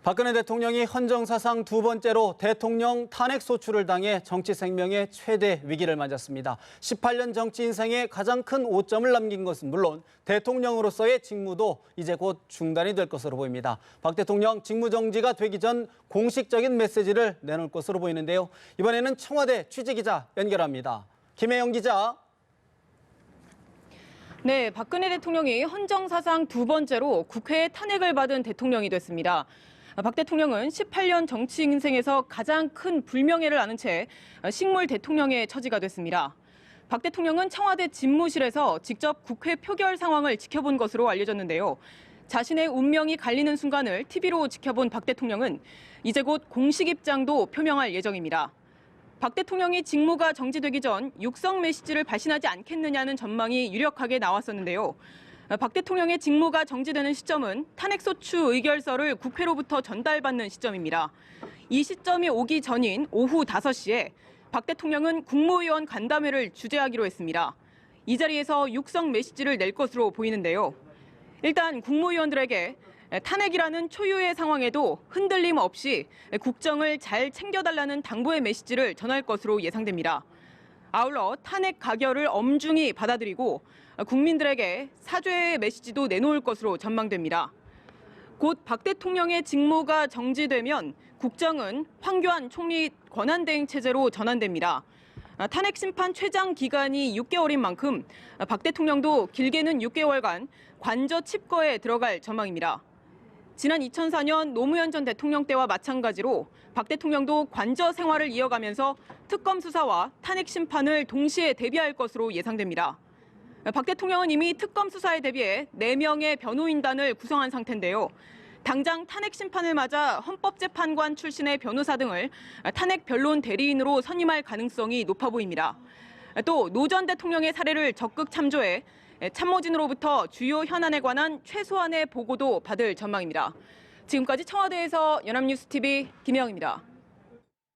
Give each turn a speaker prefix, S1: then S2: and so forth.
S1: 박근혜 대통령이 헌정사상 두 번째로 대통령 탄핵 소추를 당해 정치 생명의 최대 위기를 맞았습니다. 18년 정치 인생에 가장 큰 오점을 남긴 것은 물론 대통령으로서의 직무도 이제 곧 중단이 될 것으로 보입니다. 박 대통령 직무 정지가 되기 전 공식적인 메시지를 내놓을 것으로 보이는데요. 이번에는 청와대 취재기자 연결합니다. 김혜영 기자.
S2: 네, 박근혜 대통령이 헌정사상 두 번째로 국회의 탄핵을 받은 대통령이 됐습니다. 박 대통령은 18년 정치 인생에서 가장 큰 불명예를 안은 채 식물 대통령의 처지가 됐습니다. 박 대통령은 청와대 집무실에서 직접 국회 표결 상황을 지켜본 것으로 알려졌는데요. 자신의 운명이 갈리는 순간을 TV로 지켜본 박 대통령은 이제 곧 공식 입장도 표명할 예정입니다. 박 대통령이 직무가 정지되기 전 육성 메시지를 발신하지 않겠느냐는 전망이 유력하게 나왔었는데요. 박 대통령의 직무가 정지되는 시점은 탄핵소추 의결서를 국회로부터 전달받는 시점입니다. 이 시점이 오기 전인 오후 5시에 박 대통령은 국무위원 간담회를 주재하기로 했습니다. 이 자리에서 육성 메시지를 낼 것으로 보이는데요. 일단 국무위원들에게 탄핵이라는 초유의 상황에도 흔들림 없이 국정을 잘 챙겨달라는 당부의 메시지를 전할 것으로 예상됩니다. 아울러 탄핵 가결을 엄중히 받아들이고 국민들에게 사죄의 메시지도 내놓을 것으로 전망됩니다. 곧 박 대통령의 직무가 정지되면 국정은 황교안 총리 권한대행 체제로 전환됩니다. 탄핵 심판 최장 기간이 6개월인 만큼 박 대통령도 길게는 6개월간 관저 칩거에 들어갈 전망입니다. 지난 2004년 노무현 전 대통령 때와 마찬가지로 박 대통령도 관저 생활을 이어가면서 특검 수사와 탄핵 심판을 동시에 대비할 것으로 예상됩니다. 박 대통령은 이미 특검 수사에 대비해 4명의 변호인단을 구성한 상태인데요. 당장 탄핵 심판을 맞아 헌법재판관 출신의 변호사 등을 탄핵 변론 대리인으로 선임할 가능성이 높아 보입니다. 또 노 전 대통령의 사례를 적극 참조해 참모진으로부터 주요 현안에 관한 최소한의 보고도 받을 전망입니다. 지금까지 청와대에서 연합뉴스TV 김혜영입니다.